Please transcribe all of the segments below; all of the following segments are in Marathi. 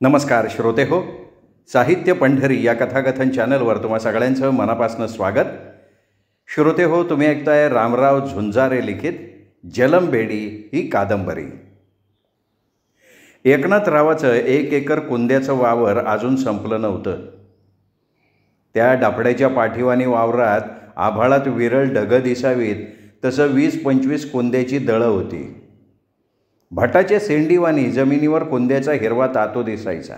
नमस्कार श्रोते हो. साहित्य पंढरी या कथाकथन चॅनलवर तुम्हा सगळ्यांचं मनापासून स्वागत. श्रोते हो, तुम्ही ऐकताय रामराव झुंजारे लिखित जलमबेडी ही कादंबरी. एकनाथरावाचं 1 एकर कुंद्याचं वावर अजून संपलं नव्हतं. त्या डापड्याच्या पाठीवानी वावरात आभाळात विरळ ढगं दिसावीत तसं 20-25 कुंद्याची दळं होती. भटाच्या सेंडीवानी जमिनीवर कुंद्याचा हिरवा तातो दिसायचा.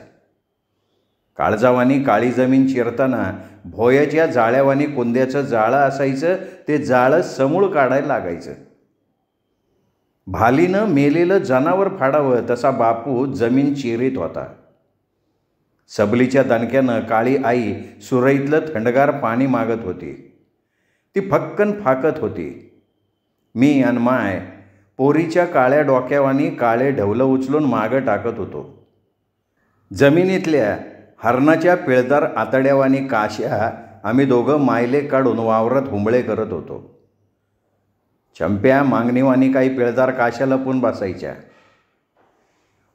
काळजावानी काळी जमीन चिरताना भोयाच्या जाळ्यावानी कुंद्याचं जाळं असायचं. ते जाळं समूळ काढायला लागायचं. भालीनं मेलेलं जनावर फाडावं तसा बापू जमीन चिरीत होता. सबलीच्या दणक्यानं काळी आई सुरईतलं थंडगार पाणी मागत होती. ती फक्कन फाकत होती. मी आणि माय पोरीच्या काळ्या डोक्यावानी काळे ढवलं उचलून मागं टाकत होतो. जमिनीतल्या हरणाच्या पिळदार आतड्यावानी काश्या आम्ही दोघं मायले काढून वावरात हुंबळे करत होतो. चंप्या मागणीवानी काही पिळदार काश्या लपून बसायच्या.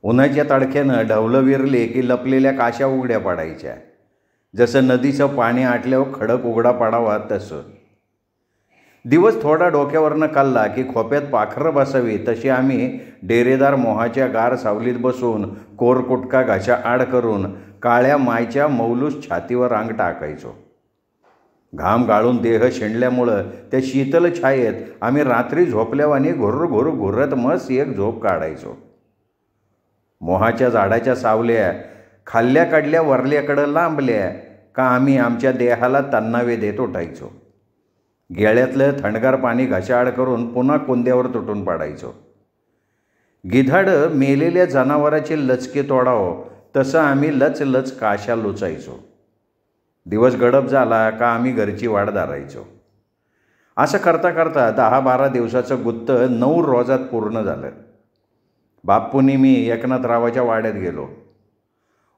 उन्हाच्या तडक्यानं ढवलं विरले की लपलेल्या काश्या उघड्या पाडायच्या. जसं नदीचं पाणी आटल्यावर खडक उघडा पाडावा तसं. दिवस थोडा डोक्यावरनं काढला की खोप्यात पाखरं बसावी तशी आम्ही डेरेदार मोहाच्या गार सावलीत बसून कोरकुटका घाशा आड करून काळ्या मायच्या मौलूस छातीवर अंग टाकायचो. घाम गाळून देह शेंडल्यामुळं त्या शीतल छायेत आम्ही रात्री झोपल्यावानी घुर्र घुरत मस्त एक झोप काढायचो. मोहाच्या झाडाच्या सावल्या खाल्ल्या काढल्या वरल्याकडं लांबल्या का आम्ही आमच्या देहाला तन्नावे देत उठायचो. गेळ्यातलं थंडगार पाणी घशाआड करून पुन्हा कुंद्यावर तुटून पाडायचो. गिधाडं मेलेल्या जनावराचे लचके तोडावं तसं आम्ही लच काशा लुचायचो. दिवस गडप झाला का आम्ही घरची वाट धरायचो. असं करता करता 10-12 दिवसाचं गुत्त 9 रोजात पूर्ण झालं. बापूंनी मी एकनाथरावाच्या वाड्यात गेलो.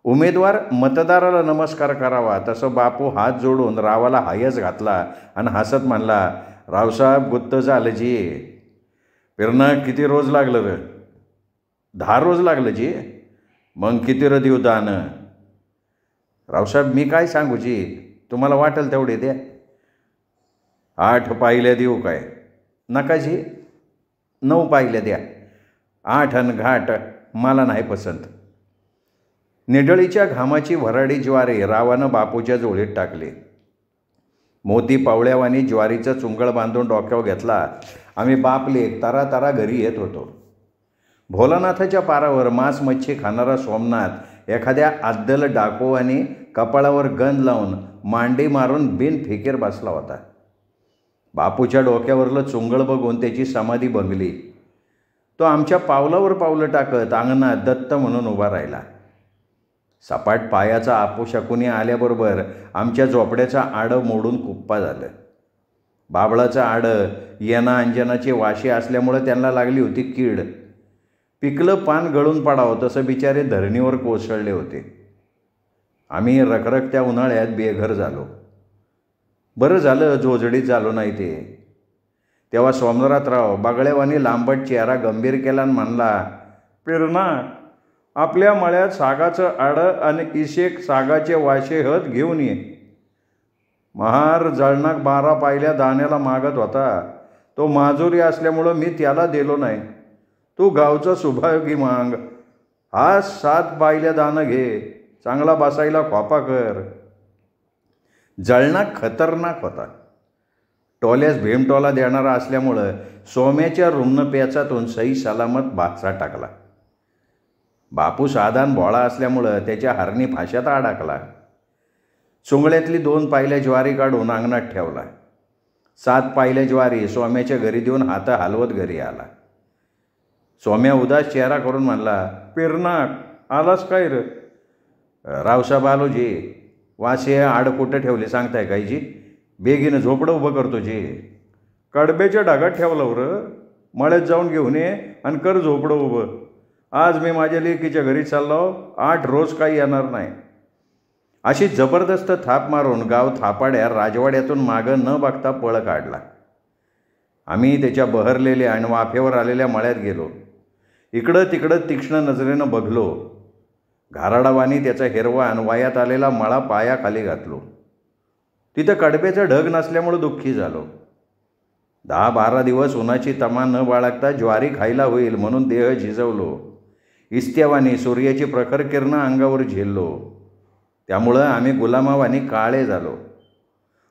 उमेदवार मतदाराला नमस्कार करावा तसं बापू हात जोडून रावाला हायच घातला आणि हसत म्हणला, रावसाहेब गुत्त झालं जी. फिरणं किती रोज लागलं र? 10 रोज लागलं जी. मग किती र देऊ दान? रावसाहेब मी काय सांगू जी, तुम्हाला वाटेल तेवढे द्या. 8 पाहिल्या देऊ काय? नका जी, 9 पाहिल्या द्या. 8 अन घाट मला नाही पसंत. निडळीच्या घामाची भराडी ज्वारी रावानं बापूच्या जोळीत टाकली. मोती पावळ्यावानी ज्वारीचं चुंगळ बांधून डोक्यावर घेतला. आम्ही बापलेक तारा घरी येत होतो. भोलानाथाच्या पारावर मांस मच्छी खाणारा सोमनाथ एखाद्या आद्दल डाको आणि कपाळावर गंध लावून मांडी मारून बिन फिकीर बसला होता. बापूच्या डोक्यावरलं चुंगळ बघून त्याची समाधी भंगली. तो आमच्या पावलावर पावलं टाकत अंगणात दत्त म्हणून उभा राहिला. सपाट पायाचा आपुशकुनी आल्याबरोबर आमच्या झोपड्याचं आडं मोडून कुप्पा झालं. बाबळाचं आडं येना अंजनाचे वाशे असल्यामुळं त्यांना लागली होती कीड. पिकलं पान गळून पडावं तसं बिचारे धरणीवर कोसळले होते. आम्ही रखरखत्या उन्हाळ्यात बेघर झालो. बरं झालं जोजडीत झालो नाही ते. तेव्हा सोमनाथराव बागळ्यावानी लांबट चेहरा गंभीर केला आणि म्हणला, पिरणा आपल्या मळ्यात सागाचं आडं आणि इशेक सागाचे वाशे हत घेऊन ये. महार जळणाक 12 पायल्या दाण्याला मागत होता. तो माजुरी असल्यामुळं मी त्याला दिलो नाही. तू गावचा सुभायोगी माग. हा 7 पायल्या दाणं घे. चांगला बसायला खोपा कर. जळणाक खतरनाक होता. टोल्यास भीमटोला देणारा असल्यामुळं सोम्याच्या रुग्ण पेचातून सही सलामत बाचा टाकला. बापू साधारण भोळा असल्यामुळं त्याच्या हरणी फाशात अडकला. चुंगळ्यातली 2 पायल्या ज्वारी काढून अंगणात ठेवला. 7 पायल्या ज्वारी सोम्याच्या घरी देऊन हात हलवत घरी आला. सोम्या उदास चेहरा करून म्हणला, पिरनाक आलास काय र? रावसाहेब आलो जी. वासे आड कुठं ठेवले सांगताय काय जी? बेगीनं झोपडं उभं करतो जी. कडब्याच्या ढगात ठेवलं र. मळ्यात जाऊन घेऊन ये आणि कर झोपडं उभं. आज मी माझ्या लेकीच्या घरी चाललो. 8 रोज काही येणार नाही. अशी जबरदस्त थाप मारून गाव थापाड्या राजवाड्यातून मागं न बघता पळ काढला. आम्ही त्याच्या बहरलेल्या आणि वाफेवर आलेल्या मळ्यात गेलो. इकडं तिकडं तीक्ष्ण नजरेनं बघलो. घाराडावानी त्याचा हिरवा आणि वयात आलेला मळा पायाखाली घातलो. तिथं कडब्याचं ढग नसल्यामुळं दुःखी झालो. 10-12 दिवस उन्हाची तमा न बाळगता ज्वारी खायला होईल म्हणून देह झिजवलो. इस्त्यावानी सूर्याची प्रखर किरणं अंगावर झेललो. त्यामुळं आम्ही गुलामावानी काळे झालो.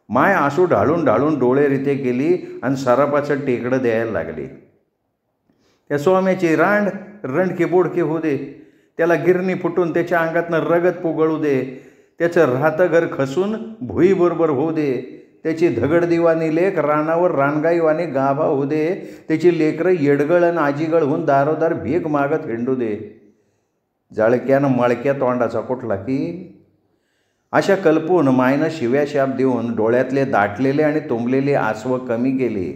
माय आसू ढाळून ढाळून डोळे रिते केली आणि सरापाचं टेकडं द्यायला लागली. त्या स्वाम्याची रंडकी बोडकी होऊ दे, त्याला गिरणी फुटून त्याच्या अंगातनं रगत पुगळू दे, त्याचं राहतं घर खसून भुईबरोबर होऊ दे, त्याची धगडदिवानी लेक रानावर रानगाईवानी गाभा होऊ दे, त्याची लेकरं येडगळ आणि आजीगळ होऊन दारोदार भीक मागत हिंडू दे. जळक्यानं मळक्या तोंडाचा कुठला की अशा कल्पून मायनं शिव्या शाप देऊन डोळ्यातले दाटलेले आणि तुंबलेले आसवं कमी केली.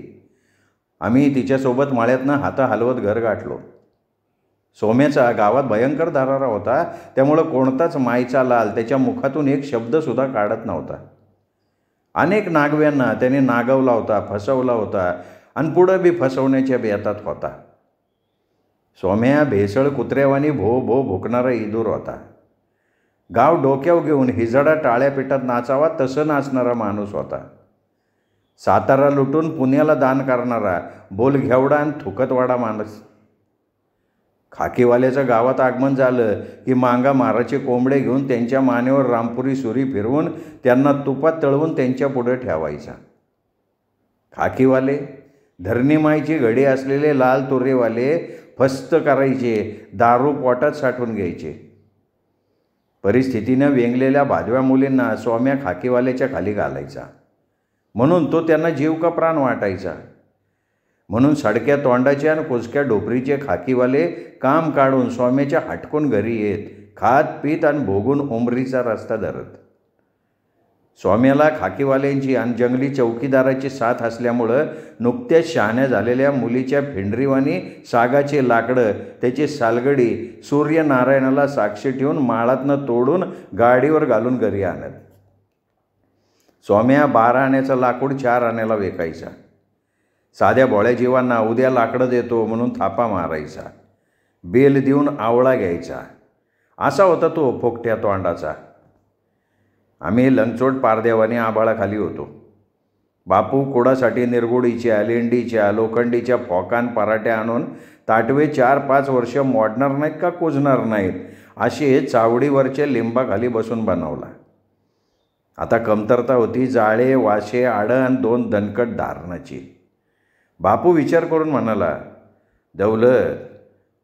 आम्ही तिच्यासोबत मळ्यातनं हात हलवत घर गाठलो. सोम्याचा गावात भयंकर दरारा होता, त्यामुळं कोणताच मायचा लाल त्याच्या मुखातून एक शब्दसुद्धा काढत नव्हता. अनेक नागव्यांना त्याने नागवला होता, फसवला होता आणि पुढं बी फसवण्याच्या बेतात होता. सोम्या भेसळ कुत्र्यावानी भो भो भुकणारा इदूर होता. गाव डोक्यावर घेऊन हिजडा टाळ्या पिठात नाचावा तसं नाचणारा माणूस होता. सातारा लुटून पुण्याला दान करणारा बोलघेवडा आणि थुकतवाडा माणूस. खाकीवाल्याचं गावात आगमन झालं की मांगा माराचे कोंबडे घेऊन त्यांच्या मानेवर रामपुरी सुरी फिरवून त्यांना तुपात तळवून त्यांच्या पुढे ठेवायचा. खाकीवाले धरणीमाईची घडी असलेले लाल तुरेवाले फस्त करायचे, दारू पोटात साठवून घ्यायचे. परिस्थितीनं वेंगलेल्या भादव्या मुलींना स्वाम्या खाकीवाल्याच्या खाली घालायचा, म्हणून तो त्यांना जीव का प्राण वाटायचा. म्हणून सडक्या तोंडाचे आणि कुचक्या डोपरीचे खाकीवाले काम काढून स्वाम्याच्या हटकून घरी येत, खात पीत आणि भोगून उमरीचा रस्ता धरत. स्वाम्याला खाकीवाल्यांची आणि जंगली चौकीदाराची साथ असल्यामुळं नुकत्याच शहाण्या झालेल्या मुलीच्या फिंडरीवानी सागाचे लाकडं, त्याची सालगडी सूर्यनारायणाला साक्षी ठेवून माळातनं तोडून गाडीवर घालून घरी आणत. स्वाम्या 12 आण्याचं लाकूड 4 आण्याला विकायचा. साध्या भोळ्या जीवांना उद्या लाकडं देतो म्हणून थापा मारायचा. बेल देऊन आवळा घ्यायचा. असा होता तो फोकट्या तोंडाचा. आम्ही लंगचोट पारदेवाने आबाळाखाली होतो. बापू कोडासाठी निरगुडीच्या, लेंडीच्या, लोखंडीच्या फोकान पराठ्या आणून ताटवे 4-5 वर्ष मोडणार नाहीत का कुजणार नाहीत असे चावडीवरच्या लिंबाखाली बसून बनवला. आता कमतरता होती जाळे, वाशे, आडं आणि 2 दणकट धारणाची. बापू विचार करून म्हणाला, दौलत,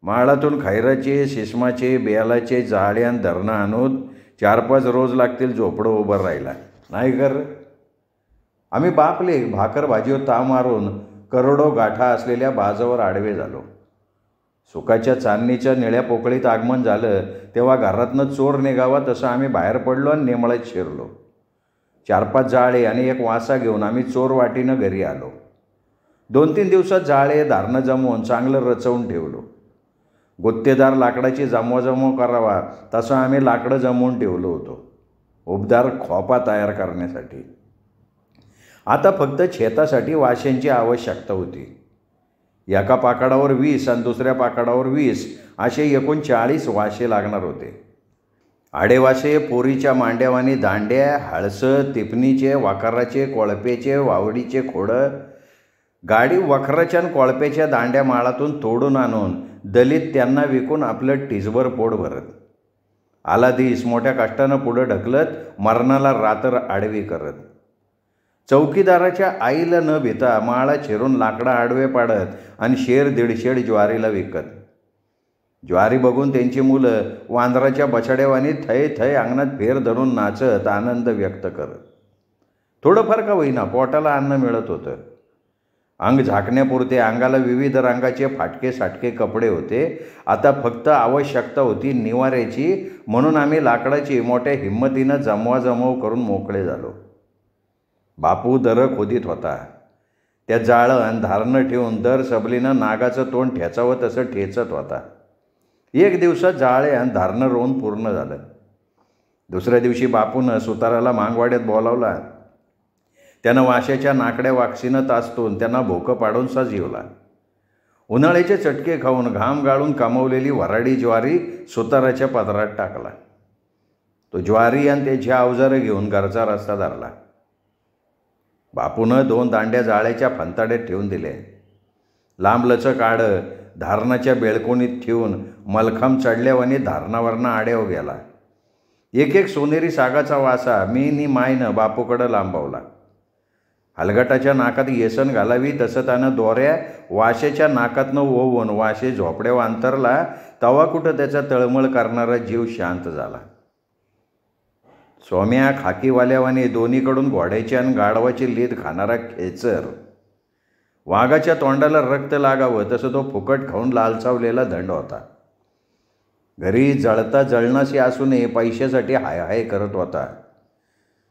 माळातून खैराचे, शिसमाचे, बेलाचे जाळे आणि धरणं आणून 4-5 रोज लागतील झोपडं उभं राहिला, नाही कर. आम्ही बापले भाकर भाजीवर ताव मारून करोडो गाठा असलेल्या बाजावर आडवे झालो. सुखाच्या चांदणीच्या निळ्या पोकळीत आगमन झालं तेव्हा घरातनं चोर निघावा तसं आम्ही बाहेर पडलो आणि नेमळत शिरलो. 4-5 जाळे आणि 1 वासा घेऊन आम्ही चोर वाटीनं घरी आलो. 2-3 दिवसात जाळे धारणं जमवून चांगलं रचवून ठेवलो. गुत्तेदार लाकडाची जमवाजमव करावा तसं आम्ही लाकडं जमवून ठेवलं होतं, उबदार खोपा तयार करण्यासाठी. आता फक्त छेतासाठी वाशांची आवश्यकता होती. एका पाकाडावर 20 आणि दुसऱ्या पाकाडावर 20 असे एकूण 40 वाशे लागणार होते. आडेवाशे पोरीच्या मांड्यावानी दांड्या, हळसं, तिपणीचे, वाकाराचे, कोळपेचे, वावडीचे खोडं. गाडी वखराच्या आणि कोळप्याच्या दांड्या माळातून तोडून आणून दलित त्यांना विकून आपलं टिजभर पोट भरत. आला दिस मोठ्या कष्टानं पुढं ढकलत, मरणाला रात्र आडवी करत. चौकीदाराच्या आईला न भिता माळा चिरून लाकडं आडवे पाडत आणि 1.5 ज्वारीला विकत. ज्वारी बघून त्यांची मुलं वांदराच्या बछड्यावानी थय थय अंगणात फेर धरून नाचत आनंद व्यक्त करत. थोडंफार का होईना पोटाला अन्न मिळत होतं. अंग झाकण्यापुरते अंगाला विविध रंगाचे फाटके साटके कपडे होते. आता फक्त आवश्यकता होती निवाऱ्याची, म्हणून आम्ही लाकडाची मोठ्या हिंमतीनं जमवाजमव करून मोकळे झालो. बापू दर खोदीत होता. त्या जाळं आणि धारणं ठेवून दर सबलीनं नागाचं तोंड ठेचावं तसं ठेचत होता. 1 दिवसात जाळे आणि धारणं रोवून पूर्ण झालं. दुसऱ्या दिवशी बापूनं सुताराला मांगवाड्यात बोलावला. त्यानं वाशाच्या नाकड्या वाक्षीनं ताचतून त्यांना भोकं पाडून सजीवला. उन्हाळ्याचे चटके खाऊन घाम गाळून कमावलेली वराडी ज्वारी सुताराच्या पदरात टाकला. तो ज्वारी आणि त्याची अवजारं घेऊन घरचा रस्ता धरला. बापूनं 2 दांड्या जाळ्याच्या फंताड्यात ठेवून दिले. लांबलचक आडं धारणाच्या बेळकोणीत ठेवून मलखांब चढल्यावानी धारणावरनं आड्यावर गेला. एक एक सोनेरी सागाचा वासा मी नी मायनं बापूकडं लांबवला. हलगटाच्या नाकात येसन घालावी तसं त्यानं दोऱ्या वाशेच्या नाकातनं ओवून वाशे झोपड्यावर अंतरला. तवा कुठं त्याचा तळमळ करणारा जीव शांत झाला. सोम्या खाकीवाल्यावाने दोन्हीकडून घोड्याची आणि गाढवाची लीद खाणारा खेचर. वाघाच्या तोंडाला रक्त लागावं तसं तो फुकट खाऊन लालचावलेला दंड होता. घरी जळता जळणाशी असूनही पैशासाठी हाय हाय करत होता.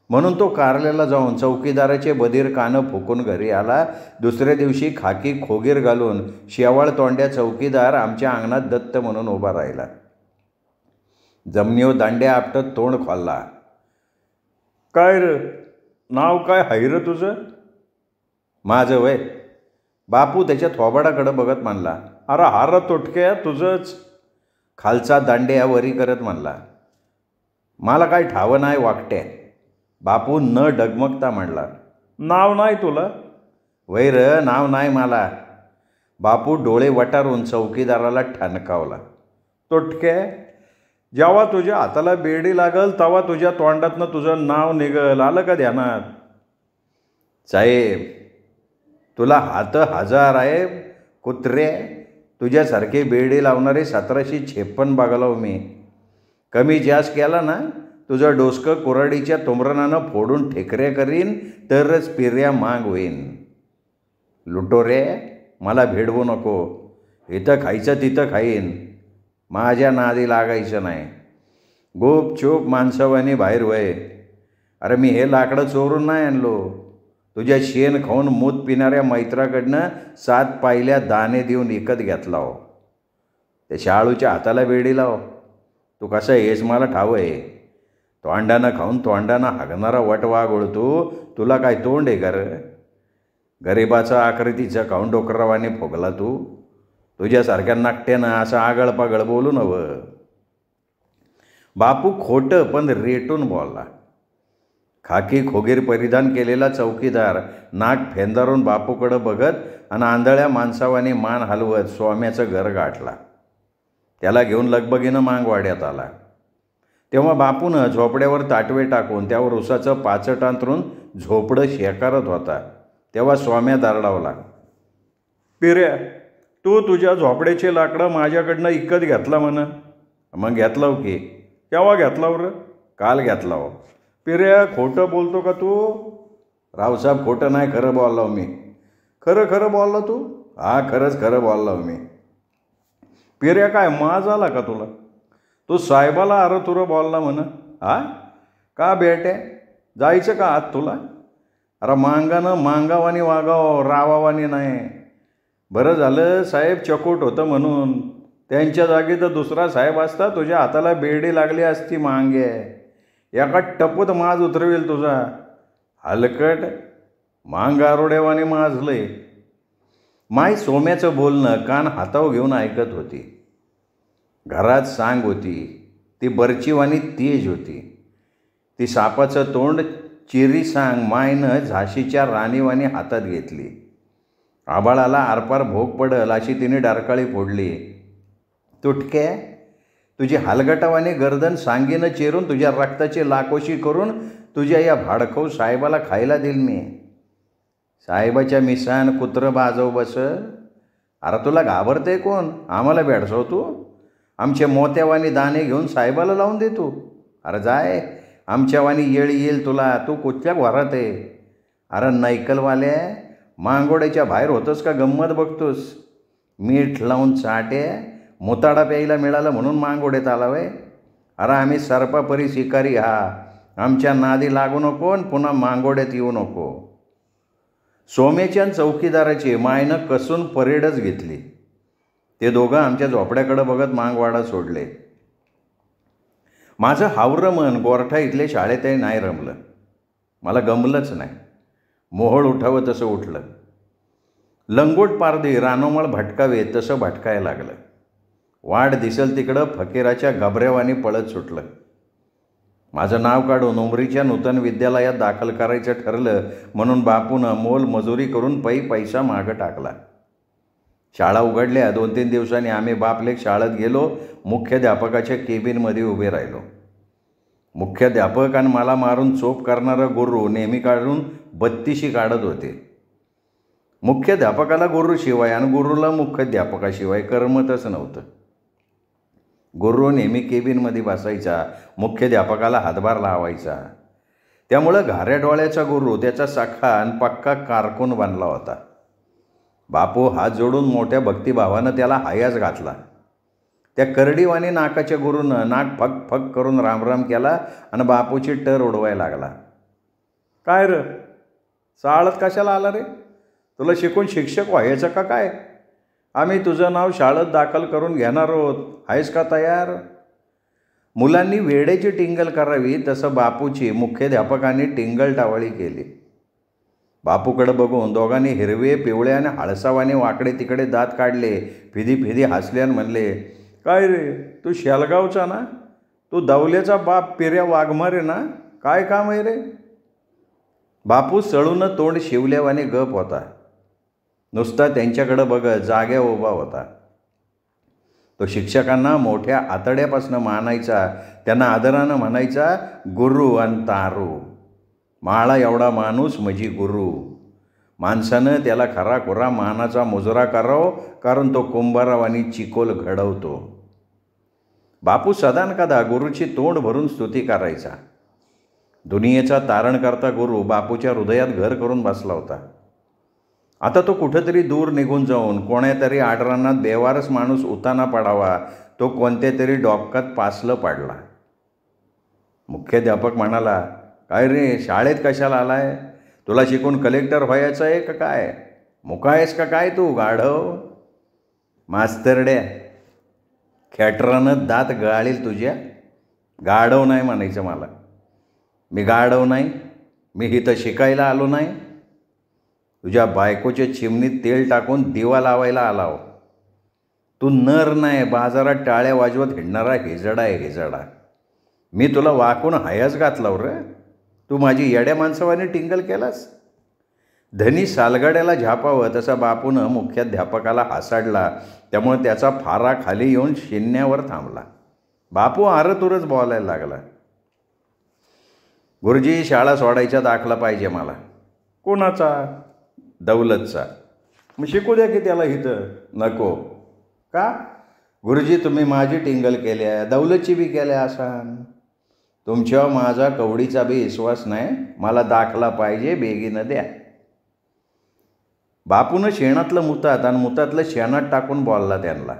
म्हणून तो कारल्याला जाऊन चौकीदाराचे बधीर कानं फुकून घरी आला. दुसऱ्या दिवशी खाकी खोगीर घालून शेवाळ तोंड्या चौकीदार आमच्या अंगणात दत्त म्हणून उभा राहिला. जमिनीवर दांड्या आपटत तोंड खोलला. काय र नाव काय हाय र तुझं? माझं वय. बापू त्याच्या थोबाडाकडं बघत म्हणला. अरे हार तोटक्या तुझंच. खालचा दांड्या वरी करत म्हणला. मला काय ठावं नाही वाकट्या. बापू न डगमगता म्हणला. नाव नाही तुला? वैर नाव नाही मला. बापू डोळे वटारून चौकीदाराला ठणकावला. तोटके जेव्हा तुझ्या हाताला बेडी लागल तेव्हा तुझ्या तोंडातनं तुझं नाव निघल, आलं का ध्यानात? साहेब तुला हात हजार आहे कुत्रे. तुझ्यासारखे बेडी लावणारे 1756 बघालो मी. कमी जास्त केला ना तुझं डोसकं कुऱ्हाडीच्या तुमरणानं फोडून ठेकरे करीन तरच पिर्या माग होईन. लुटोरे मला भेडवू नको. इथं खायचं तिथं खाईन. माझ्या नादी लागायचं नाही. गुपचूप माणसावानी बाहेर वय. अरे मी हे लाकडं चोरून नाही आणलो. तुझ्या शेण खाऊन मूत पिणाऱ्या मैत्राकडनं 7 पायल्या दाणे देऊन विकत घेतला हो. त्या शाळूच्या हाताला बेडी लाव. तू कसं हेच मला ठाव आहे. तोंडानं खाऊन तोंडानं हागणारा वटवाघ ओळतो. तुला काय तोंड आहे कर? गरिबाचा आकृतीचा खाऊन डोकरावाने फुगला तू. तुझ्यासारख्या नाट्यानं असं आगळपागळ बोलू नवं. बापू खोटं पण रेटून बोलला. खाकी खोगीर परिधान केलेला चौकीदार नाक फेंदारून बापूकडं बघत आणि आंधळ्या माणसावाने मान हलवत स्वाम्याचं घर गाठला. त्याला घेऊन लगबगीनं मांगवाड्यात आला. तेव्हा बापूनं झोपड्यावर ताटवे टाकून त्यावर उसाचं पाचट अंतरून झोपडं शेकारत होता. तेव्हा स्वाम्या दारडावला. पिऱ्या तू तुझ्या झोपड्याचे लाकडं माझ्याकडनं इकत घेतला म्हण. मग घेतला हो की. केव्हा घेतला हो र? काल घेतला हो. पिऱ्या खोटं बोलतो का तू? रावसाहेब खोटं नाही खरं बोललो मी. खरं खरं बोलला तू? हा खरंच खरं बोललो मी. पिऱ्या काय माज आला का तुला? तू साहेबाला अरे तुरं बोलला म्हण. हा का बेटे जायचं का आत तुला? अरे मांगानं मांगावानी वागाव रावावानी नाही. बरं झालं साहेब चकोट होतं म्हणून. त्यांच्या जागी तर दुसरा साहेब असता तुझ्या हाताला बेडी लागली असती मांगे. एका टपूत माज उतरवेल तुझा. हलकट मांग आरोड्यावाने माजलंय. माई सोम्याचं बोलणं कान हातावर घेऊन ऐकत होती. घरात सांग होती. ती बर्चीवानी तेज होती. ती सापाचं तोंड चिरी सांग मायनं झाशीच्या राणीवानी हातात घेतली. आबाळाला आरपार भोग पडल अशी तिने डारकाळी फोडली. तुटके तुझी हलगटावाने गर्दन सांगीनं चिरून तुझ्या रक्ताची लाकोशी करून तुझ्या या भाडखऊ साहेबाला खायला देईल मी. साहेबाच्या मिसान कुत्रं बाजव बस. अरे तुला घाबरते कोण? आम्हाला भेडसव तू. आमच्या मोत्यावानी दाणे घेऊन साहेबाला लावून दे तू. अरे जाय आमच्यावानी येळ येईल तुला. तू कुठल्या घरात आहे? अरे नैकलवाल्या मांगोड्याच्या बाहेर होतोस का गंमत बघतोस? मीठ लावून चाटे मुताडा प्यायला मिळालं म्हणून मांगोड्यात आला वय. अरे आम्ही सर्पापरी शिकारी हा. आमच्या नादी लागू नको आणि पुन्हा मांगोड्यात येऊ नको. सोमेच्या चौकीदाराची मायनं कसून परेडच घेतली. ते दोघं आमच्या झोपड्याकडं बघत मांगवाडा सोडले. माझं हावरं मन गोरठा इथल्या शाळेतही नाही रमलं. मला गमलंच नाही. मोहोळ उठावं तसं उठलं. लंगोट पारधी रानोमाळ भटकावे तसं भटकायला लागलं. वाट दिसल तिकडं फकीराच्या गबऱ्यावानी पळत सुटलं. माझं नाव काढून उमरीच्या नूतन विद्यालयात दाखल करायचं ठरलं म्हणून बापूनं मोल मजुरी करून पैसा मागं टाकला. शाळा उघडल्या 2-3 दिवसांनी आम्ही बापलेक शाळेत गेलो. मुख्याध्यापकाच्या केबिनमध्ये उभे राहिलो. मुख्याध्यापक आणि मला मारून चोप करणारं गुरु नेहमी काढून 32शी काढत होते. मुख्याध्यापकाला गुरुशिवाय आणि गुरुला मुख्याध्यापकाशिवाय करमतच नव्हतं. गुरु नेहमी केबिनमध्ये बसायचा, मुख्याध्यापकाला हातभार लावायचा. त्यामुळं घाऱ्या डोळ्याचा गुरु त्याचा सखा आणि पक्का कारकून बनला होता. बापू हात जोडून मोठ्या भक्तिभावानं त्याला हायाच घातला. त्या करडीवाणी नाकाच्या गुरूनं नाक फक फक करून रामराम केला आणि बापूची टर उडवायला लागला. काय र शाळेत कशाला आला रे? तुला शिकून शिक्षक व्हायचं का काय? आम्ही तुझं नाव शाळेत दाखल करून घेणार आहोत. आहेस का तयार? मुलांनी वेडेची टिंगल करावी तसं बापूची मुख्याध्यापकांनी टिंगल टावळी केली. बापूकडे बघून दोघांनी हिरवे पिवळे आणि हळसावाने वाकडे तिकडे दात काढले. फिदी हसले आणि म्हणले, काय रे तू शेलगावचा ना? तू दौल्याचा बाप पिऱ्या वाघमारे ना? काय काम आहे रे? बापू सळून तोंड शिवल्यावाने गप होता. नुसता त्यांच्याकडं बघत जाग्या उभा होता. तो शिक्षकांना मोठ्या आतड्यापासून मानायचा. त्यांना आदरानं म्हणायचा गुरु आणि तारू. माळा एवढा माणूस म्हणजे गुरु. माणसानं त्याला खराखुरा मानाचा मुजरा करावं, कारण तो कुंभारावानी चिकोल घडवतो. बापू सदानकदा गुरुची तोंड भरून स्तुती करायचा. दुनियेचा तारण करता गुरु बापूच्या हृदयात घर करून बसला होता. आता तो कुठंतरी दूर निघून जाऊन कोण्यातरी आडरानात बेवारस माणूस उताना पडावा, तो कोणत्या तरी डॉक्कात पासलं पाडला. मुख्याध्यापक म्हणाला, काय रे शाळेत कशाला आलाय? तुला शिकून कलेक्टर व्हायचं आहे का काय? मुका आहेस का काय तू गाढव? मास्तरड्या खेटरानं दात गळाळील तुझ्या. गाढव नाही म्हणायचं मला. मी गाढव नाही. मी इथं शिकायला आलो नाही. तुझ्या बायकोच्या चिमणीत तेल टाकून दिवा लावायला आलाव. तू नर नाही, बाजारात टाळ्या वाजवत हिंडणारा हेजडा आहे हेजडा. मी तुला वाकून हायाच घातलाव रे. तू माझी येड्या माणसावाने टिंगल केलास. धनी सालगाड्याला झापावं तसा बापूनं मुख्याध्यापकाला हासाडला. त्यामुळे त्याचा फारा खाली येऊन शिन्यावर थांबला. बापू आरतुरच बोलायला लागला, गुरुजी शाळा सोडायचा दाखला पाहिजे मला. कोणाचा? दौलतचा. मग शिकू द्या की त्याला इथं. नको. का? गुरुजी तुम्ही माझी टिंगल केल्या, दौलतची बी केल्या असान. तुमच्यावर माझा कवडीचा बी विश्वास नाही. मला दाखला पाहिजे, बेगीनं द्या. बापूनं शेणातलं मुतात आणि मुतातलं शेणात टाकून बोलला त्यांना.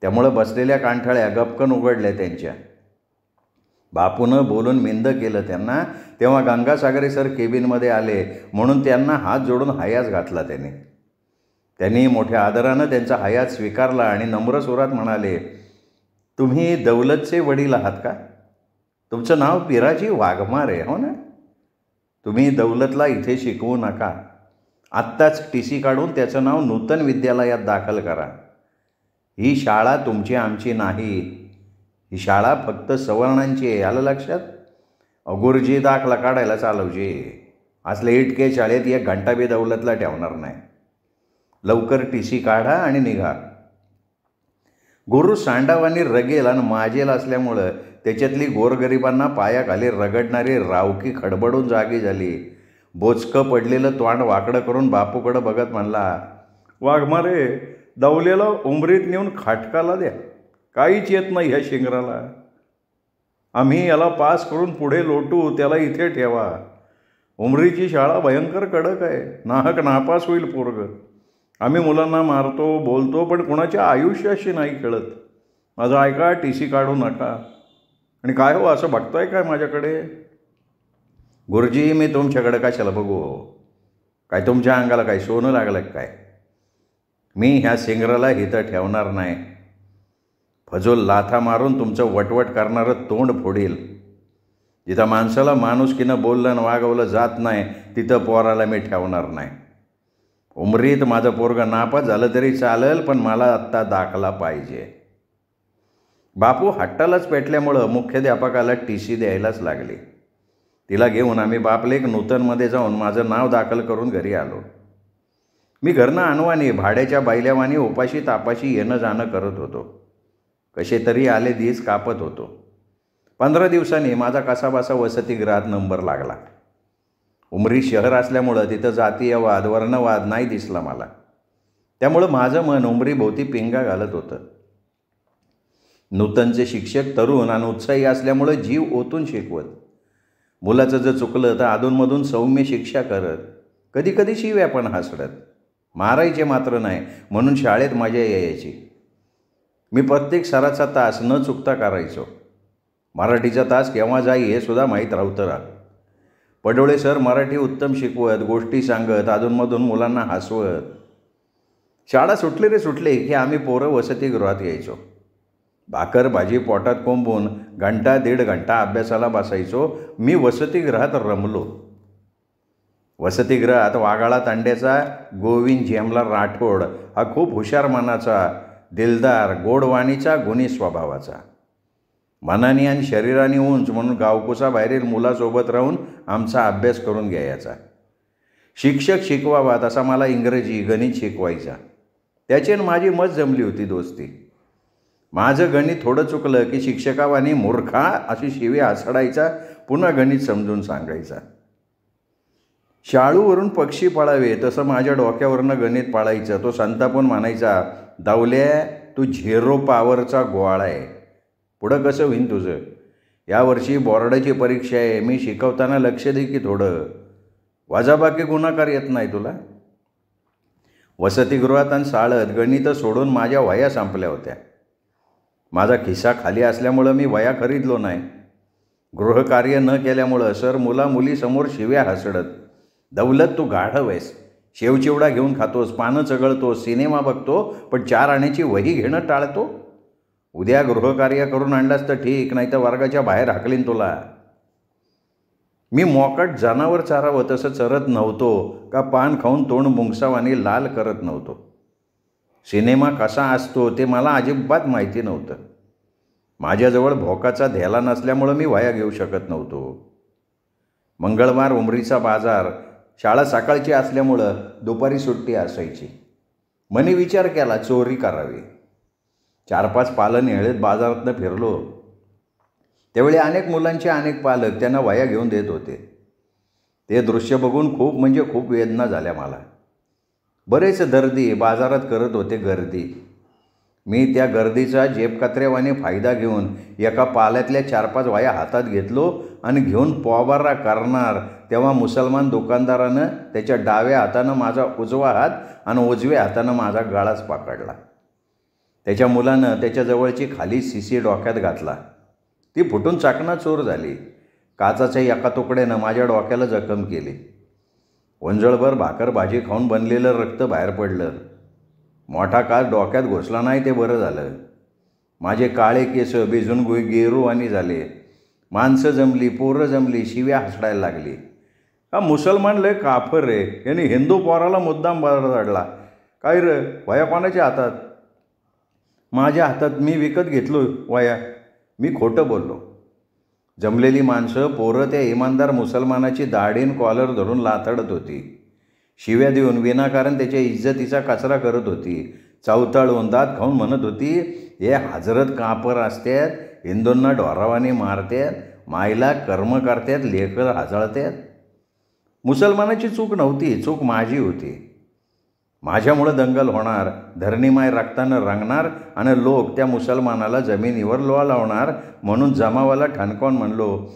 त्यामुळं बसलेल्या कांठाळ्या गपकन उघडल्या त्यांच्या. बापूनं बोलून मिंद केलं त्यांना. तेव्हा गंगासागरे सर केबिनमध्ये आले म्हणून त्यांना हात जोडून हयास घातला त्याने. त्यांनी मोठ्या आदरानं त्यांचा हयात स्वीकारला आणि नम्र सुरात म्हणाले, तुम्ही दौलतचे वडील आहात का? तुमचं नाव पिराजी वाघमारे हो ना? तुम्ही दौलतला इथे शिकवू नका. आत्ताच TC काढून त्याचं नाव नूतन विद्यालयात दाखल करा. ही शाळा तुमची आमची नाही. ही शाळा फक्त सवर्णांची आहे. आलं लक्षात? गुरुजी दाखला काढायला चालवजी. असले इटके शाळेत एक घंटा बी दौलतला ठेवणार नाही. लवकर TC काढा आणि निघा. गुरु सांडावानी रगेल आणि माजेल असल्यामुळं त्याच्यातली गोरगरिबांना पायाखाली रगडणारी रावकी खडबडून जागी झाली. बोचकं पडलेलं तोंड वाकडं करून बापूकडं बघत म्हणला, वाघमारे दौल्याला उमरीत नेऊन खाटकाला द्या. काहीच येत नाही ह्या शिंगराला. आम्ही याला पास करून पुढे लोटू, त्याला इथे ठेवा. उमरीची शाळा भयंकर कडक आहे. नाहक नापास होईल पोरग. आम्ही मुलांना मारतो बोलतो पण कोणाच्या आयुष्याशी नाही खेळत. माझं ऐका, TC काढू नका. आणि काय हो असं बघताय काय माझ्याकडे? गुरुजी मी तुमच्याकडे कशाला बघू? काय तुमच्या अंगाला काय सोनं लागलं काय? मी ह्या शिंगराला इथं ठेवणार नाही. फजूल लाथा मारून तुमचं वटवट करणारं तोंड फोडील. जिथं माणसाला माणुसकीनं बोललं आणि वागवलं जात नाही तिथं पोराला मी ठेवणार नाही. उमरीत माझं पोरगं नापास झालं तरी चालेल, पण मला आत्ता दाखला पाहिजे. बापू हट्टालाच पेटल्यामुळं मुख्याध्यापकाला TC द्यायलाच लागली. तिला घेऊन आम्ही बापलेक नूतनमध्ये जाऊन माझं नाव दाखल करून घरी आलो. मी घरनं आणवानी भाड्याच्या बैल्यावानी उपाशी तापाशी येणं जाणं करत होतो. कसे तरी आले दिस कापत होतो. 15 दिवसांनी माझा कसाबसा वसतिगृहात नंबर लागला. उमरी शहर असल्यामुळं तिथं जातीय वाद वर्णवाद नाही दिसला मला. त्यामुळं माझं मन उमरीभोवती पिंगा घालत होतं. नूतनचे शिक्षक तरुण आणि उत्साही असल्यामुळं जीव ओतून शिकवत. मुलाचं जर चुकलं तर अधूनमधून सौम्य शिक्षा करत, कधीकधी शिव्या पण हसडत. मारायचे मात्र नाही, म्हणून शाळेत मजा यायची. मी प्रत्येक सराचा तास न चुकता करायचो. मराठीचा तास केव्हा जाई हे सुद्धा माहीत राहतं. पडोळे सर मराठी उत्तम शिकवत, गोष्टी सांगत, अधूनमधून मुलांना हसवत. शाळा सुटली रे सुटली की आम्ही पोरं वसतिगृहात यायचो. भाकर भाजी पोटात कोंबून घंटा 1.5 घंटा अभ्यासाला बसायचो. मी वसतिगृहात रमलो. वसतिगृहात वाघाळा तांड्याचा गोविंद जेमला राठोड हा खूप हुशार मनाचा, दिलदार, गोडवाणीचा, गुणी स्वभावाचा. मनाने आणि शरीराने उंच म्हणून गावकुसाबाहेरील मुलासोबत राहून आमचा अभ्यास करून घ्यायचा. शिक्षक शिकवावा तसा मला इंग्रजी गणित शिकवायचा. त्याच्यानं माझी मत जमली होती दोस्ती. माझं गणित थोडं चुकलं की शिक्षकावानी मूर्खा अशी शिवी हसडायचा, पुन्हा गणित समजून सांगायचा. शाळूवरून पक्षी पळावे तसं माझ्या डोक्यावरनं गणित पाळायचं. तो संतापून म्हणायचा, दावल्या तू 0 पॉवरचा गोळा आहे, पुढं कसं होईन तुझं? यावर्षी बोर्डाची परीक्षा आहे, मी शिकवताना लक्ष दे की थोडं. वजाबाकी गुणाकार येत नाही तुला? वसतिगृहात आणि शाळेत गणित सोडून माझ्या वह्या संपल्या होत्या. माझा खिसा खाली असल्यामुळं मी वह्या खरीदलो नाही. गृहकार्य न केल्यामुळं सर मुलीसमोर शिव्या हसडत, दौलत तू गाढव आहेस, शेवचिवडा घेऊन खातोस, पानं चघळतोस, सिनेमा बघतो, पण 4 आण्याची वही घेणं टाळतो. उद्या गृहकार्य करून आणलास तर ठीक, नाही तर वर्गाच्या बाहेर हाकलीन तुला. मी मोकाट जनावर चारावं तसं चरत नव्हतो का पान खाऊन तोंड मुंगसावानी लाल करत नव्हतो. सिनेमा कसा असतो ते मला अजिबात माहिती नव्हतं. माझ्याजवळ भोकाचा धेला नसल्यामुळं मी वह्या घेऊ शकत नव्हतो. मंगळवार उमरीचा बाजार, शाळा सकाळची असल्यामुळं दुपारी सुट्टी असायची. मनी विचार केला चोरी करावी. 4-5 पालं नेहळत बाजारातनं फिरलो. त्यावेळी अनेक मुलांचे अनेक पालक त्यांना वह्या घेऊन देत होते. ते दृश्य बघून खूप म्हणजे खूप वेदना झाल्या मला. बरेच दर्दी बाजारात करत होते गर्दी. मी त्या गर्दीचा जेबकत्र्यावाने फायदा घेऊन एका पाल्यातल्या 4-5 वह्या हातात घेतलो आणि घेऊन पोबारा करणार तेव्हा मुसलमान दुकानदारानं त्याच्या डाव्या हातानं माझा उजवा हात आणि उजव्या हातानं माझा गळाच पकडला. त्याच्या मुलानं त्याच्याजवळची खाली शिशी डोक्यात घातला. ती फुटून चाकणाचूर झाली. काचाच्या एका तुकड्यानं माझ्या डोक्याला जखम केली. ओंजळभर भाकर भाजी खाऊन बनलेलं रक्त बाहेर पडलं. मोठा काच डोक्यात घुसला नाही ते बरं झालं. माझे काळे केस भिजून गेरूवानी झाले. माणसं जमली, पोरं जमली, शिव्या हसडायला लागली. हा मुसलमान लय काफर रे, यांनी हिंदू पोराला मुद्दाम बरडला. काय रे वया कोणाच्या हातात? माझ्या हातात, मी विकत घेतलो वया. मी खोटं बोललो. जमलेली माणसं पोरं त्या इमानदार मुसलमानाची दाढीन कॉलर धरून लाथडत होती. शिव्या देऊन विनाकारण त्याच्या इज्जतीचा कचरा करत होती. चवताळून दात खाऊन म्हणत होती, हे हजरत कापर असतात, हिंदूंना ढोरावानी मारतात, मायला कर्म करतात, लेकर हाजळतात. मुसलमानाची चूक नव्हती, चूक माझी होती. माझ्यामुळं दंगल होणार, धरणीमाय रक्तानं रंगणार आणि लोक त्या मुसलमानाला जमिनीवर लोहा लावणार. म्हणून जमावाला ठणकावून म्हणलो,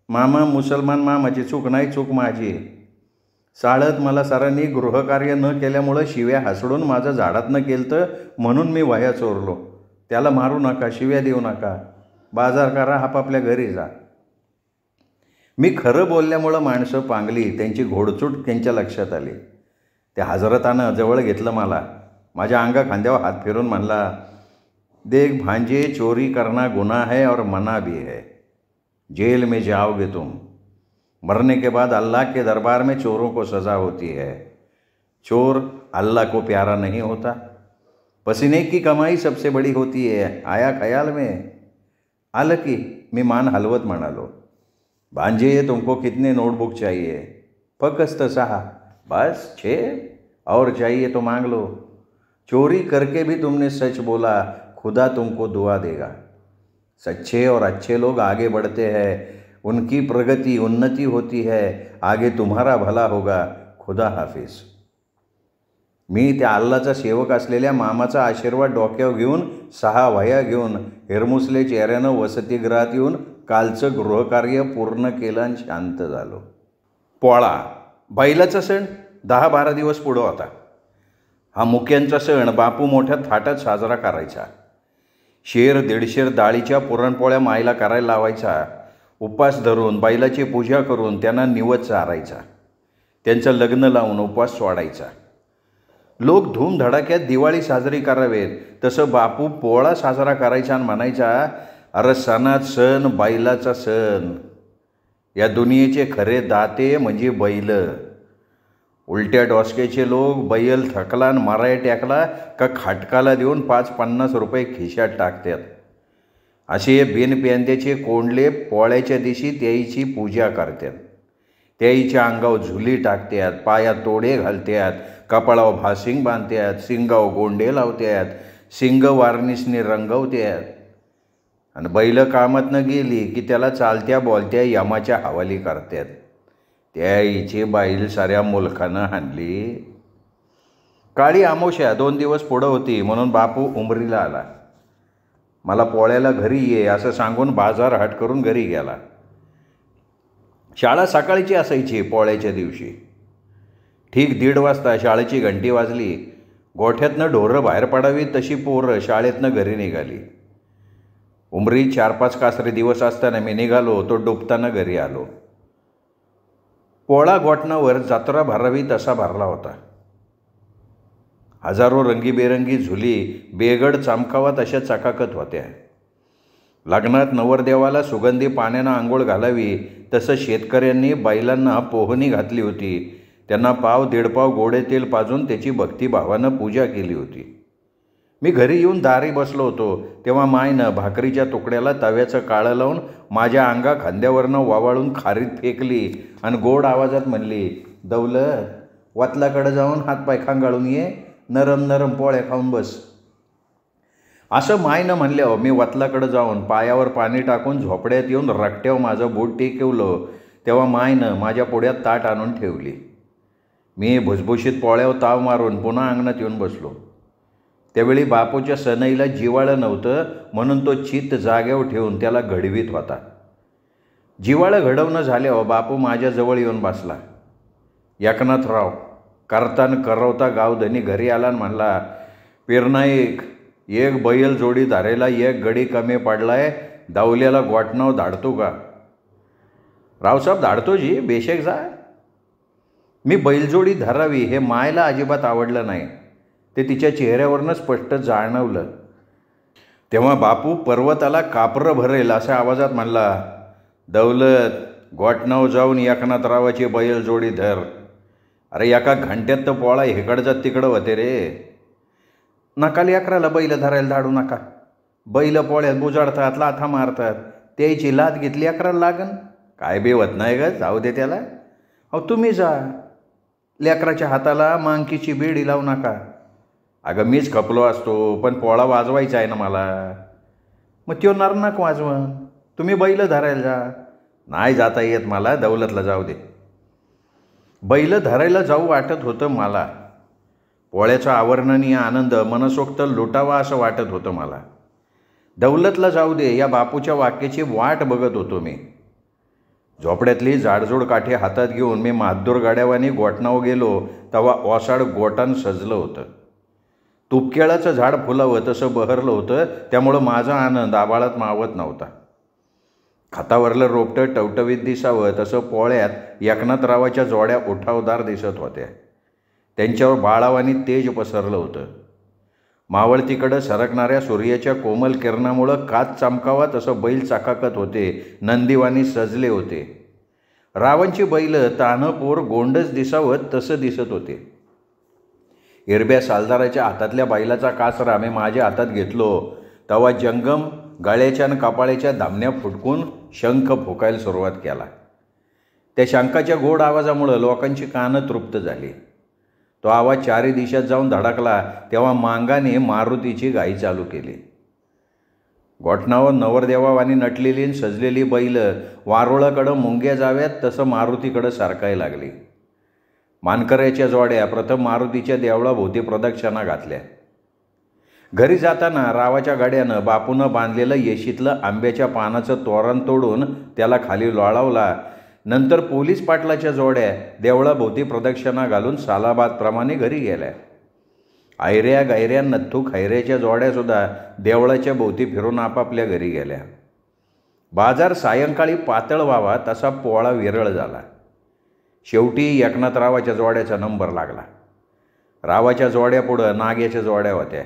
मामा मुसलमान मामाची चूक नाही, चूक माझी. शाळेत मला सरांनी गृहकार्य न केल्यामुळं शिव्या हसडून माझं झाडातनं केलतं, म्हणून मी वह्या चोरलो. त्याला मारू नका, शिव्या देऊ नका, बाजार करा, आपापल्या घरी जा. मी खरं बोलल्यामुळं माणसं पांगली, त्यांची घोडचूट त्यांच्या लक्षात आली. त्या हजरतानं जवळ घेतलं मला. माझ्या अंगा खांद्यावर हात फिरून म्हणला, देख भांजे, चोरी करना गुनाह है और मना भी है. जेल में जाओगे तुम. मरने के बाद अल्लाह के दरबार में चोरों को सज़ा होती है. चोर अल्लाह को प्यारा नहीं होता। पसीने की कमाई सबसे बड़ी होती है, आया ख्याल में? आलं की मी मान हलवत म्हणालो, भांजे तुमको कितने नोटबुक चाहिए? फकस्त 6। बस 6? और चाहिए तो मांग लो। चोरी करके भी तुमने सच बोला, खुदा तुमको दुआ देगा। सच्चे और अच्छे लोग आगे बढ़ते हैं, उनकी प्रगति उन्नति होती है, आगे तुम्हारा भला होगा। खुदा हाफिज। मी त्या अल्लाचा सेवक असलेल्या मामाचा आशीर्वाद डोक्यावर घेऊन 6 वह्या घेऊन हिरमुसले चेहऱ्यानं वसतिगृहात येऊन कालचं गृहकार्य पूर्ण केलं आणि शांत झालो. पोळा, बैलाचा सण 10-12 दिवस पुढं होता. हा मुक्यांचा सण बापू मोठ्या थाटात साजरा करायचा. 100-150 डाळीच्या पुरणपोळ्या मायला करायला लावायचा. उपवास धरून बैलाची पूजा करून त्यांना निवद चारायचा. त्यांचं लग्न लावून उपवास सोडायचा. लोक धूमधडाक्यात दिवाळी साजरी करावेत तसं बापू पोळा साजरा करायचा आणि म्हणायचा, अरे सणात सण बैलाचा सण. या दुनियेचे खरे दाते म्हणजे बैल. उलट्या डोसक्याचे लोक बैल थकला आणि माराय टाकला का खाटकाला देऊन 5-50 रुपये खिशात टाकतात. असे बिनप्यांद्याचे कोंडले पोळ्याच्या दिवशी त्याईची पूजा करतात. त्याईच्या अंगावर झुली टाकतात, पायात तोडे घालतात, कपाळावर भासिंग बांधतात, शिंगावर गोंडे लावतात, शिंग वार्निशने रंगवतात. आणि बैल कामातनं गेली की त्याला चालत्या बोलत्या यमाच्या हवाली करतात. त्याईची बैल साऱ्या मुलखानं हाणली. काळी अमावस्या 2 दिवस पुढं होती म्हणून बापू उमरीला आला. मला पोळ्याला घरी ये असं सांगून बाजार हाट करून घरी गेला. शाळा सकाळची असायची. पोळ्याच्या दिवशी ठीक 1:30 वाजता शाळेची घंटी वाजली. गोठ्यातनं ढोरं बाहेर पडावी तशी पोरं शाळेतनं घरी निघाली. उमरी 4-5 कासरे दिवस असताना मी निघालो तो डुबताना घरी आलो. पोळा गोठणावर जत्रा भरावी तसा भरला होता. हजारो रंगीबेरंगी झुली बेगड चमकावत अशा चकाकत होत्या. लग्नात नवरदेवाला सुगंधी पाण्यानं आंघोळ घालावी तसं शेतकऱ्यांनी बैलांना पोहणी घातली होती. त्यांना 1.5 पाव गोडे तेल पाजून त्याची भक्तिभावानं पूजा केली होती. मी घरी येऊन दारी बसलो होतो तेव्हा मायनं भाकरीच्या तुकड्याला तव्याचं काळं लावून माझ्या अंगा खांद्यावरनं वावाळून खारीत फेकली आणि गोड आवाजात म्हणली, दौलत वतलाकडे जाऊन हातपाय खांगाळून ये, नरम नरम पोळ्या खाऊन बस. असं मायनं म्हणल्यावर मी वतलाकडे जाऊन पायावर पाणी टाकून झोपड्यात येऊन रकट्यावर माझं बोट टेकवलं तेव्हा मायनं माझ्या पुढ्यात ताट आणून ठेवली. मी भुसभुशीत पोळ्यावर ताव मारून पुन्हा अंगणात येऊन बसलो. त्यावेळी बापूच्या सनईला जिवाळं नव्हतं म्हणून तो चित्त जाग्यावर ठेवून त्याला घडवीत होता. जिवाळं घडवणं झाल्यावर बापू माझ्याजवळ येऊन बसला. एकनाथराव करतान करवता गावधनी घरी आला आणि म्हणला, पिरनाईक, एक बैल जोडी धारेला 1 गडी कमी पडलाय, दावल्याला गोठणाव धाडतो का? रावसाहेब धाडतो जी, बेशक जा. मी बैलजोडी धरावी हे मायला अजिबात आवडलं नाही. ते तिच्या चेहऱ्यावरनं स्पष्ट जाणवलं. तेव्हा बापू पर्वताला कापरं भरेल अशा आवाजात म्हणला, दौलत, गोठणाव जाऊन एकनाथरावाची बैल जोडी धर. अरे एका घंट्यात तर पोळा इकडचा तिकडं होते रे. नका लेकराला बैल धरायला धाडू नका. बैल पोळ्यात बुजाडतात, लाथा मारतात. त्याची लाथ घेतली अकराला लागन. काय बे होत नाही ग, जाऊ दे त्याला. अहो तुम्ही जा. लेकराच्या हाताला मांकीची बेडी लावू नका. अगं मीच खपलो असतो पण पोळा वाजवायचा आहे ना मला. मग त्यो नरनाक वाजवन. तुम्ही बैल धरायला जा. नाही जाता येत मला, दौलतला जाऊ दे. बैल धरायला जाऊ वाटत होतं मला. पोळ्याचा आवर्णनीय आनंद मनसोक्त लुटावा असं वाटत होतं मला. दौलतला जाऊ दे या बापूच्या वाक्याची वाट बघत होतो मी. झोपड्यातली जाडजूड काठी हातात घेऊन मी महाद्दूर गाड्यावानी गोठणावर गेलो तेव्हा ओसाड गोटान सजलं होतं. तुपकेळाचं झाड फुलावं तसं बहरलं होतं. त्यामुळं माझा आनंद आबाळात मावत नव्हता. खतावरलं रोपटं टवटवीत दिसावं तसं पोळ्यात एकनाथरावाच्या जोड्या उठावदार दिसत होत्या. त्यांच्यावर बाळावानी तेज पसरलं होतं. मावळतीकडं सरकणाऱ्या सूर्याच्या कोमल किरणामुळं काच चमकावा तसं बैल चकाकत होते. नंदीवानी सजले होते. रावणची बैल तान्हं पोर गोंडच दिसावं तसं दिसत होते. हिरब्या सालदाराच्या हातातल्या बैलाचा कासरा मी माझ्या हातात घेतलो तेव्हा जंगम गळ्याच्या आणि कपाळाच्या धामण्या फुटकून शंख फुकायला सुरुवात केला. त्या शंखाच्या गोड आवाजामुळं लोकांची कानं तृप्त झाली. तो आवाज चारी दिशात जाऊन धडकला तेव्हा मांगाने मारुतीची गाई चालू केली. गोठणावर नवरदेवावानी नटलेली आणि सजलेली बैल वारुळाकडं मुंग्या जाव्यात तसं मारुतीकडं सारखायला लागली. मानकऱ्याच्या जोड्या प्रथम मारुतीच्या देवळाभोवती प्रदक्षिणा घातल्या. घरी जाताना रावाच्या गाड्यानं बापूनं बांधलेलं येशीतलं आंब्याच्या पानाचं तोरण तोडून त्याला खाली लोळावला. नंतर पोलीस पाटलाच्या जोड्या देवळाभोवती प्रदक्षिणा घालून सालाबादप्रमाणे घरी गेल्या. आयऱ्या गायऱ्या नथ्थू खैऱ्याच्या जोड्यासुद्धा देवळाच्या भोवती फिरून आपापल्या घरी गेल्या. बाजार सायंकाळी पातळ व्हावा तसा पोळा विरळ झाला. शेवटी एकनाथरावाच्या जोड्याचा नंबर लागला. रावाच्या जोड्यापुढं नाग्याच्या जोड्या होत्या.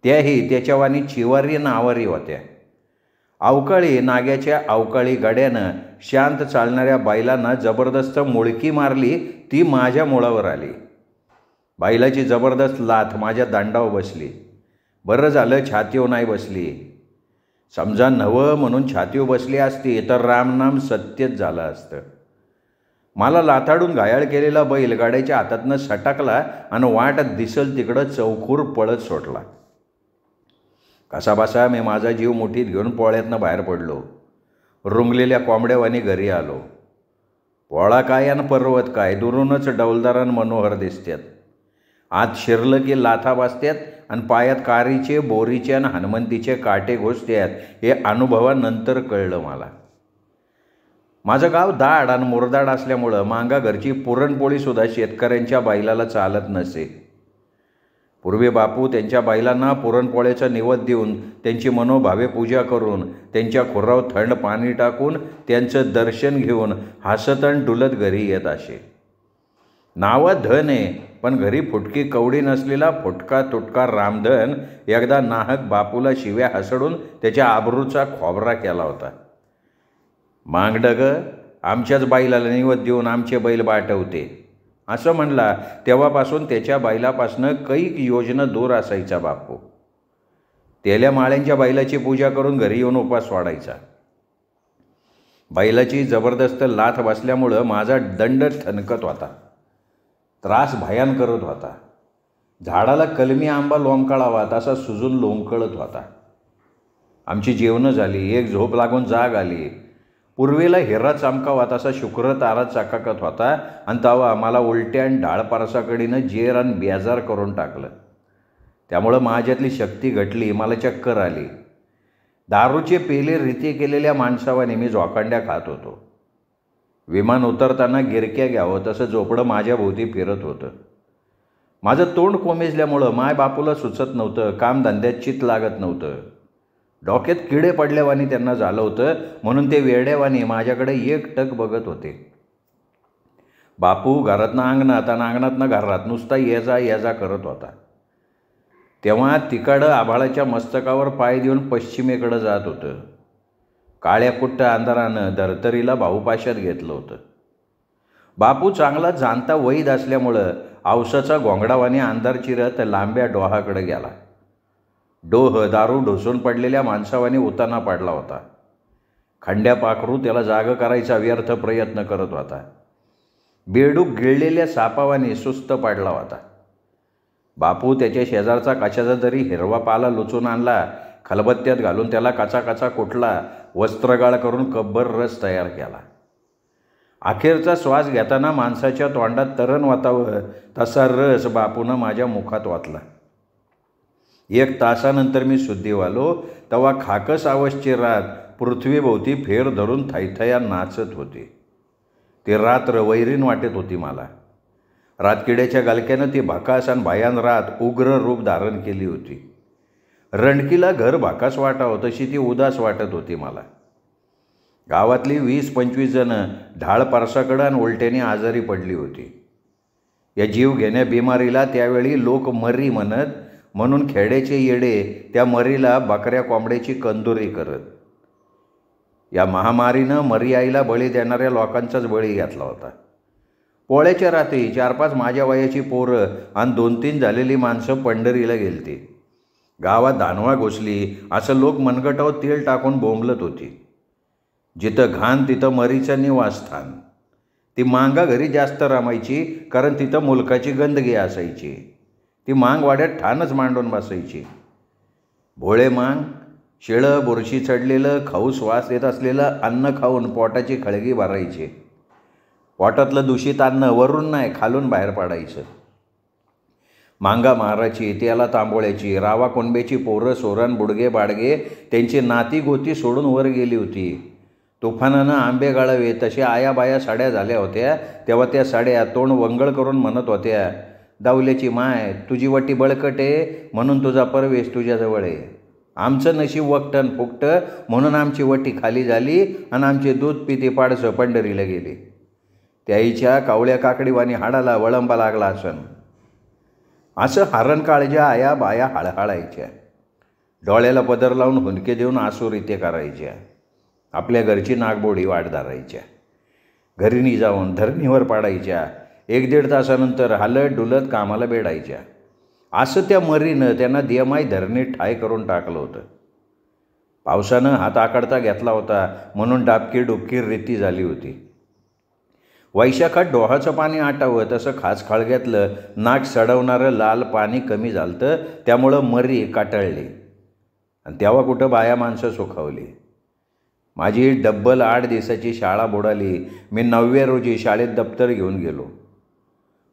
त्याही त्याच्यावानी चिवारी नावारी होत्या. अवकाळी नाग्याच्या अवकाळी गाड्यानं शांत चालणाऱ्या बैलांना जबरदस्त मुळकी मारली. ती माझ्या मुळावर आली. बैलाची जबरदस्त लाथ माझ्या दांडावर बसली. बरं झालं छातीवर नाही बसली. समजा नवं म्हणून छातीवर बसली असती तर रामनाम सत्यच झालं असतं. मला लाथाडून घायाळ केलेला बैल गाड्याच्या हातातनं सटकला आणि वाट दिसल तिकडं चौखूर पळत सोडला. कसाबसा मी माझा जीव मुठीत घेऊन पोळ्यातनं बाहेर पडलो. रुंगलेल्या कोंबड्यावानी घरी आलो. पोळा काय आणि पर्वत काय दुरूनच डौलदारान मनोहर दिसतात. आत शिरलं की लाथा वाजतात आणि पायात कारीचे बोरीचे आणि हनुमंतीचे काटे घुसतात. हे अनुभवानंतर कळलं मला. माझं गाव दाड आणि मुरदाड असल्यामुळं मांगा घरची पुरणपोळीसुद्धा शेतकऱ्यांच्या बैलाला चालत नसे. पूर्वी बापू त्यांच्या बैलांना पुरणपोळ्याचा निवद देऊन त्यांची मनोभावे पूजा करून त्यांच्या खुरावर थंड पाणी टाकून त्यांचं दर्शन घेऊन हसत आणि डुलत घरी येत असे. नावं धन आहे पण घरी फुटकी कवडी नसलेला फुटका तुटका रामधन एकदा नाहक बापूला शिव्या हसडून त्याच्या आबरूचा खोबरा केला होता. मांगडग आमच्याच बैलाला निवद देऊन आमचे बैल बाटवते असं म्हणला तेव्हापासून त्याच्या बैलापासनं कैक योजना दूर असायचा बापू. तेल्या माळ्यांच्या बैलाची पूजा करून घरी येऊन उपास वाढायचा. बैलाची जबरदस्त लाथ बसल्यामुळं माझा दंड ठणकत होता. त्रास भयान करत होता. झाडाला कलमी आंबा लोंबकळावा तसा सुजून लोंबकळत होता. आमची जेवणं झाली. एक झोप लागून जाग आली. पूर्वेला हिरा चमकावा तसा शुक्र तारा चकाकत होता आणि तेव्हा मला उलट्या आणि ढाळपारसाकडीनं जेर आणि बेजार करून टाकलं. त्यामुळं माझ्यातली शक्ती घटली. मला चक्कर आली. दारूचे पेले रीती केलेल्या माणसावाने मी झोकांड्या खात होतो. विमान उतरताना गिरक्या घ्यावं तसं झोपडं माझ्या भोवती फिरत होतं. माझं तोंड कोमेजल्यामुळं माय बापूला सुचत नव्हतं. कामधंद्यात चित लागत नव्हतं. डोक्यात किडे पडल्यावानी त्यांना झालं होतं म्हणून ते वेड्यावानी माझ्याकडे एकटक बघत होते. बापू घरातनं अंगणात आणि अंगणातनं घरात नुसता ये जा करत होता. तेव्हा तिकडं आभाळाच्या मस्तकावर पाय देऊन पश्चिमेकडं जात होतं. काळ्या कुट्ट अंधारानं धरतरीला भाऊपाशात घेतलं होतं. बापू चांगला जाणता वैद असल्यामुळं औसाचा घोंगडावाने अंधार चिरत लांब्या डोहाकडे गेला. डोह दारू ढोसून पडलेल्या माणसावाने उताना पाडला होता. खंड्या पाखरू त्याला जाग करायचा व्यर्थ प्रयत्न करत होता. बेडूक गिळलेल्या सापावाने सुस्त पाडला होता. बापू त्याच्या शेजारचा कशाचा तरी हिरवा पाला लुचून आणला. खलबत्त्यात घालून त्याला कचा कुटला. वस्त्रगाळ करून कब्बर रस तयार केला. अखेरचा श्वास घेताना माणसाच्या तोंडात तरण वातावं तसा रस बापूनं माझ्या मुखात वातला. 1 तासानंतर मी शुद्धी आलो. तेव्हा खाकस अवस्थी रात पृथ्वीभोवती फेर धरून थैथया नाचत होती. ती रात्र वैरीण वाटत होती मला. रातकिड्याच्या गलक्यानं ती भकास आणि भयान रात उग्र रूप धारण केली होती. रणकीला घर भाकास वाटावं तशी ती उदास वाटत होती मला. गावातली 20-25 जणं ढाळ पारसाकडं आणि उलट्याने आजारी पडली होती. या जीव घेण्या बिमारीला त्यावेळी लोक मरी म्हणत म्हणून खेड्याचे येडे त्या मरीला बकऱ्या कोंबड्याची कंदुरी करत. या महामारीनं मरी आईला बळी देणाऱ्या लोकांचाच बळी घातला होता. पोळ्याच्या रात्री 4-5 माझ्या वयाची पोरं आणि 2-3 झालेली माणसं पंढरीला गेलती. गावात धानवा घुसली असं लोक मनगटावर तेल टाकून बोंबलत होती. जिथं घाण तिथं मरीचं निवासस्थान. ती मांगा घरी जास्त रमायची, कारण तिथं मुलकाची गंदगी असायची. ती मांग वाड्यात ठाणच मांडून बसायची. भोळे मांग शिळं बुरशी चढलेलं खाऊस वास येत असलेलं अन्न खाऊन पोटाची खळगी भरायची. पोटातलं दूषित अन्न वरून नाही खालून बाहेर पडायचं. मांगा माराची, त्याला तांबोळ्याची, रावा कोंब्याची पोरं सोरण बुडगे बाडगे त्यांची नाती गोती सोडून वर गेली होती. तुफानानं आंबे गाळावे तसे आया बाया साड्या झाल्या होत्या. तेव्हा त्या साड्या तोंड वंगळ करून म्हणत होत्या, दावल्याची माय तुझी वटी बळकट आहे म्हणून तुझा परवेश तुझ्याजवळ आहे. आमचं नशीब वकटन फुकटं म्हणून आमची वटी खाली झाली आणि आमचे दूध पिते पाडसं पंढरीला गेले. त्याईच्या कावळ्या काकडीवाणी हाडाला वळंबा लागला असन. असं हारण काळज्या आया बाया हळहळायच्या. डोळ्याला पदर लावून हुंदके देऊन आसुरित्य करायच्या. आपल्या घरची नागबोडी वाट धरायच्या. घरीनी जाऊन धरणीवर पाडायच्या. 1-1.5 तासानंतर हलत डुलत कामाला बेडायच्या. असं त्या मरीनं त्यांना देमाई धरणीत ठाय करून टाकलं होतं. पावसानं हात आकडता घेतला होता म्हणून डाबकी डुबकी रीती झाली होती. वैशाखात डोहाचं पाणी आटावं तसं खास खळग्यातलं नाक सडवणारं लाल पाणी कमी झालतं. त्यामुळं मरी काटळली आणि तेव्हा कुठं बाया माणसं सुखावली. माझी डब्बल 8 दिवसाची शाळा बुडाली. मी 9व्या रोजी शाळेत दप्तर घेऊन गेलो.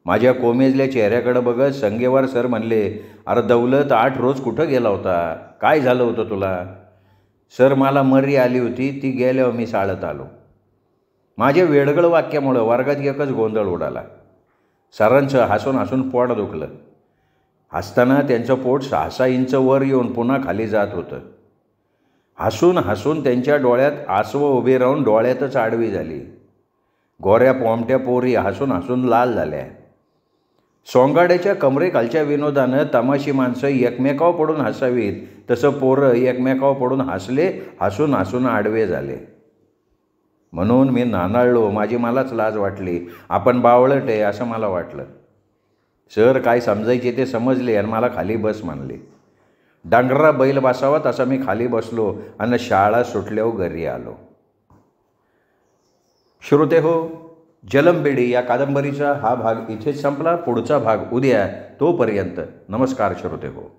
माझ्या कोमेजल्या चेहऱ्याकडं बघत संगेवार सर म्हणले, अरे दौलत 8 रोज कुठं गेला होता? काय झालं होतं तुला? सर मला मरी आली होती, ती गेल्यावर मी शाळेत आलो. माझ्या वेडगळ वाक्यामुळं वर्गात एकच गोंधळ उडाला. सरांचं हसून हसून पोट दुखलं. हसताना त्यांचं पोट 6-6 इंच वर येऊन पुन्हा खाली जात होतं. हसून हसून त्यांच्या डोळ्यात आसवं उभी राहून डोळ्यातच आडवी झाली. गोऱ्या पोमट्या पोरी हसून हसून लाल झाल्या. सोंगाड्याच्या कमरेखालच्या विनोदानं तमाशी माणसं एकमेकावर पडून हसावीत तसं पोरं एकमेकावर पडून हसले. हसून हसून आडवे झाले. म्हणून मी नानाळलो. माझी मलाच लाज वाटली. आपण बावळट आहे असं मला वाटलं. सर काय समजायचे ते समजले आणि मला खाली बस म्हणले. डांगरा बैल बसावा तसा मी खाली बसलो आणि शाळा सुटल्यावर घरी आलो. श्रोते हो, जलमबेडी या कादंबरीचा हा भाग इथेच संपला. पुढचा भाग उद्या. तोपर्यंत नमस्कार श्रोते हो.